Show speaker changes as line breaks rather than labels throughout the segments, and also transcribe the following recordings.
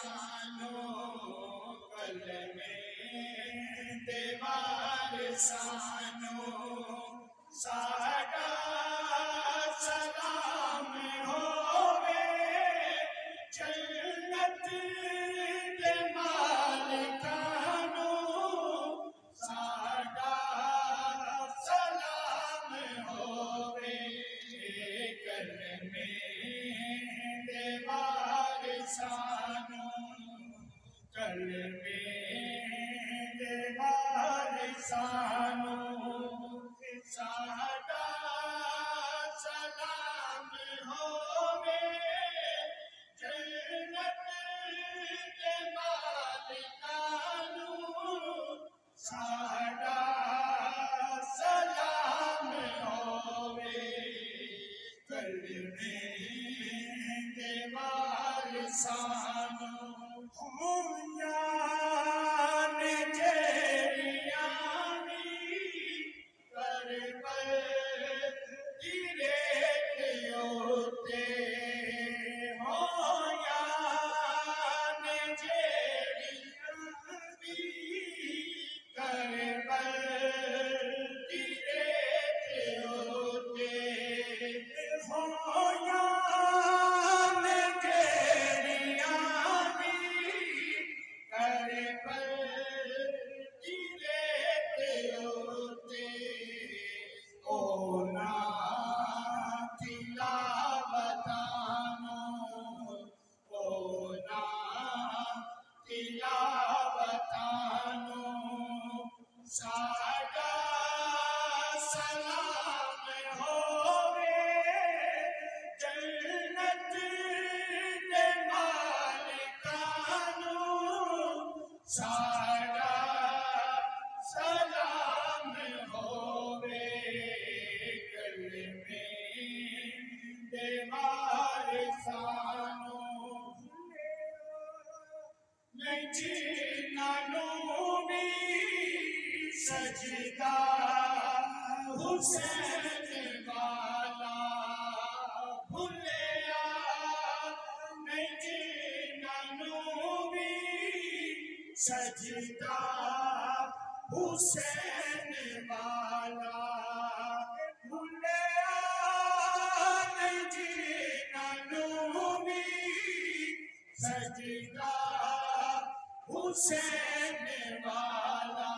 सानो कल में देवार सानो साडा सलाम होवे जन्नत दे मालिकानो साडा सलाम होवे कल में देवार सानो कल में देवार सानो साडा सलाम होवे जन्नत दे मालिकानो साडा सलाम होवे कल में देवार सानो हुयान जेरियानी करबल गिरे होते हुयान जेरियानी करबल गिरे होते हुयान जेरियानी करबल गिरे होते ओ ना तिलावतानो ओ ना तिलावतानो साडा सलाम होवे जन्नत दे मालिकानो साडा सलाम होवे कल में देवार सानो नहीं नानूनी सजदा हुसैन वाला भुलिया नहीं नानूनी सजदा हुसैन वाला भुलिया नहीं नानूनी सजदा हुसैन वाला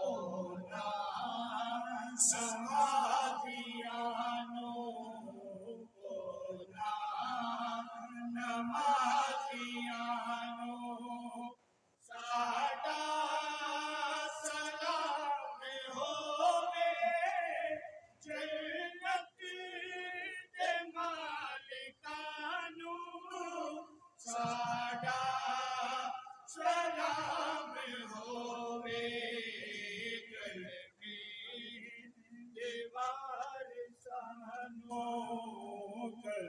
ओ ना समाधियानो ओ ना नमाजियानो साडा सलाम होवे जन्नत दे मालिकानो साडा सलाम होवे कल में देवार सानो कल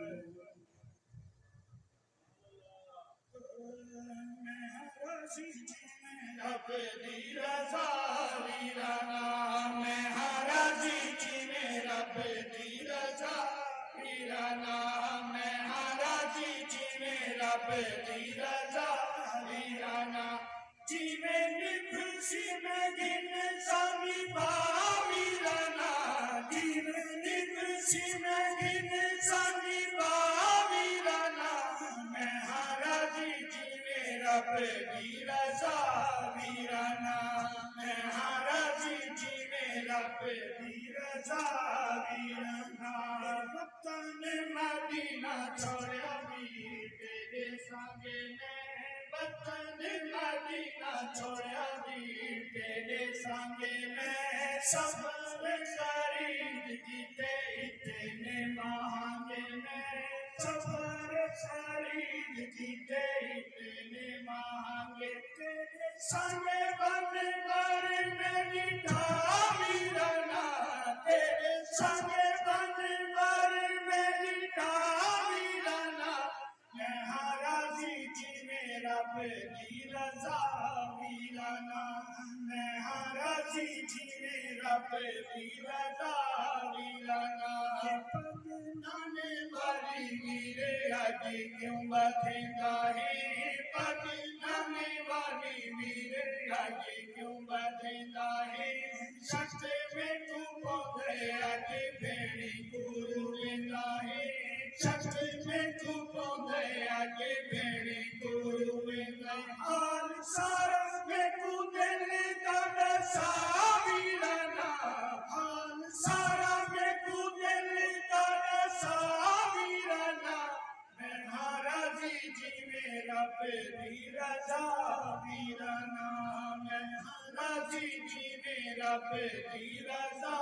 अपनी रज़ा वीराना मैं हाराजी जी मेरा अपनी रज़ा वीराना मैं हाराजी जी मेरा अपनी रज़ा वीराना जीवे निभसी में गिन सामी बावीराना जीवे निभसी में गिन सामी बावीराना मैं हाराजी जी मेरा अपनी रज़ा वीराना मैं हाराजी जी मेरा अपनी रज़ा वीराना वतन मदीना छोड़ा भी तेरे संगे मैं वतन मदीना छोड़ा भी तेरे संगे मैं सफर खरीद कीते इतने महंगे मैं सफर खरीद कीते इतने महंगे तेरे संगे बन कर मेरी वीराना तेरे संगे बन कर मेरी वीराना मैं हाराजी जी मेरा अपनी रज़ा वीराना मैं हाराजी जी मेरा अपनी रज़ा वीराना नाने वाली वीरे जी क्यों बथेंदा ही पति नमी वाली वीर जी क्यों बथेंदा ही शख्स में तू पौधे अज भेड़ी गुरु लेंदा ही शख्स में तू पौधे अज भेड़ी गुरु लेंदा हाल सारा में तू दिल का दसा वीरना हाल सारा में तू दिल का दसा वीरना मैं महाराजी जी मेरा पेरी रजा वीरना मैं महाराजी जी मेरा पेरी रजा